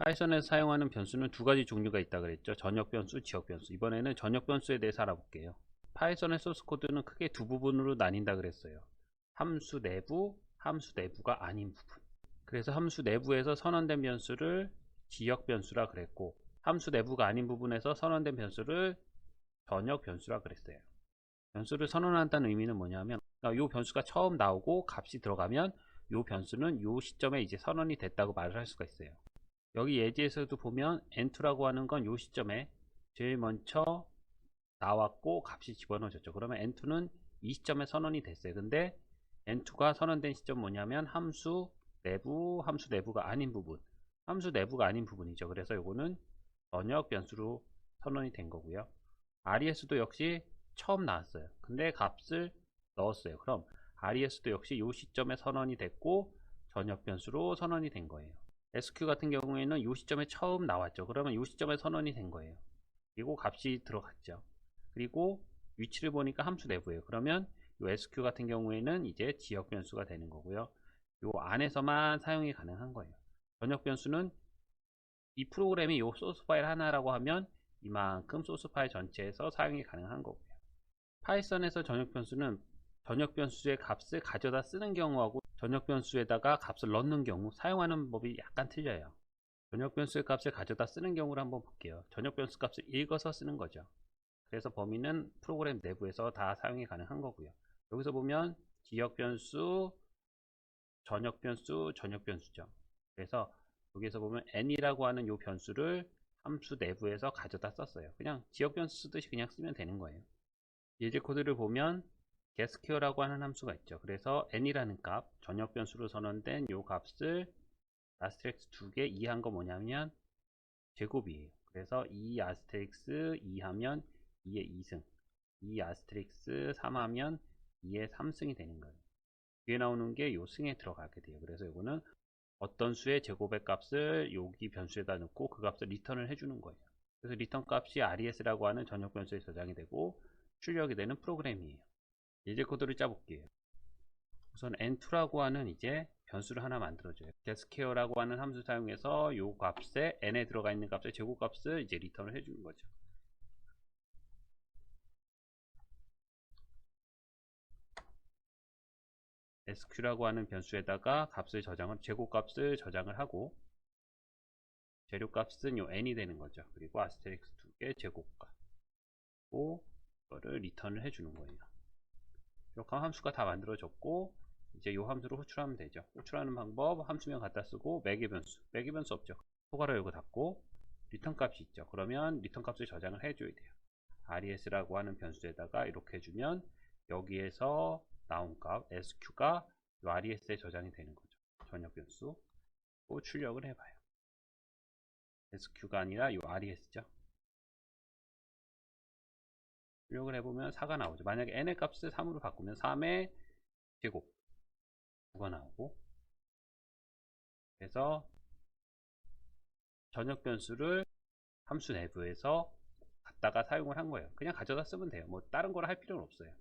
파이썬에서 사용하는 변수는 두 가지 종류가 있다 그랬죠. 전역 변수, 지역 변수. 이번에는 전역 변수에 대해서 알아볼게요. 파이썬의 소스 코드는 크게 두 부분으로 나뉜다 그랬어요. 함수 내부, 함수 내부가 아닌 부분. 그래서 함수 내부에서 선언된 변수를 지역 변수라 그랬고, 함수 내부가 아닌 부분에서 선언된 변수를 전역 변수라 그랬어요. 변수를 선언한다는 의미는 뭐냐면, 이 변수가 처음 나오고 값이 들어가면 이 변수는 이 시점에 이제 선언이 됐다고 말을 할 수가 있어요. 여기 예제에서도 보면 n2라고 하는 건 이 시점에 제일 먼저 나왔고 값이 집어넣어졌죠. 그러면 n2는 이 시점에 선언이 됐어요. 근데 n2가 선언된 시점 뭐냐면 함수 내부가 아닌 부분, 함수 내부가 아닌 부분이죠. 그래서 이거는 전역 변수로 선언이 된 거고요. RES도 역시 처음 나왔어요. 근데 값을 넣었어요. 그럼 RES도 역시 이 시점에 선언이 됐고 전역 변수로 선언이 된 거예요. SQ 같은 경우에는 이 시점에 처음 나왔죠. 그러면 이 시점에 선언이 된 거예요. 그리고 값이 들어갔죠. 그리고 위치를 보니까 함수 내부예요. 그러면 이 SQ 같은 경우에는 이제 지역 변수가 되는 거고요. 이 안에서만 사용이 가능한 거예요. 전역 변수는 이 프로그램이 이 소스 파일 하나라고 하면 이만큼 소스 파일 전체에서 사용이 가능한 거고요. 파이썬에서 전역 변수는 전역 변수의 값을 가져다 쓰는 경우하고 전역 변수에다가 값을 넣는 경우 사용하는 법이 약간 틀려요. 전역 변수의 값을 가져다 쓰는 경우를 한번 볼게요. 전역 변수 값을 읽어서 쓰는 거죠. 그래서 범위는 프로그램 내부에서 다 사용이 가능한 거고요. 여기서 보면 지역 변수, 전역 변수, 전역 변수죠. 그래서 여기서 보면 n이라고 하는 이 변수를 함수 내부에서 가져다 썼어요. 그냥 지역 변수 쓰듯이 그냥 쓰면 되는 거예요. 예제 코드를 보면 getSquare라고 하는 함수가 있죠. 그래서 n이라는 값, 전역 변수로 선언된 이 값을 아스테릭스 2개 이해한 거 뭐냐면 제곱이에요. 그래서 2 아스테릭스 2 하면 2의 2승, 2 아스테릭스 3 하면 2의 3승이 되는 거예요. 뒤에 나오는 게 요 승에 들어가게 돼요. 그래서 이거는 어떤 수의 제곱의 값을 여기 변수에다 넣고 그 값을 리턴을 해주는 거예요. 그래서 리턴 값이 RES라고 하는 전역 변수에 저장이 되고 출력이 되는 프로그램이에요. 예제 코드를 짜볼게요. 우선 n2라고 하는 이제 변수를 하나 만들어줘요. getSquare라고 하는 함수 사용해서 요 값에 n에 들어가 있는 값의 제곱값을 이제 리턴을 해주는 거죠. sq라고 하는 변수에다가 값을 제곱값을 저장을 하고 재료값은 요 n이 되는 거죠. 그리고 아스테릭스 2개 제곱값 이거를 리턴을 해주는 거예요. 이렇게 함수가 다 만들어졌고 이제 이 함수로 호출하면 되죠. 호출하는 방법 함수명 갖다 쓰고 매개 변수 없죠. 소괄호 열고 닫고 리턴 값이 있죠. 그러면 리턴 값을 저장을 해줘야 돼요. RES라고 하는 변수에다가 이렇게 해주면 여기에서 나온 값 SQ가 이 RES에 저장이 되는 거죠. 전역 변수 출력을 해봐요. SQ가 아니라 이 RES죠. 출력을 해보면 4가 나오죠. 만약에 n의 값을 3으로 바꾸면 3의 제곱 9가 나오고, 그래서 전역 변수를 함수 내부에서 갖다가 사용을 한 거예요. 그냥 가져다 쓰면 돼요. 뭐 다른 걸 할 필요는 없어요.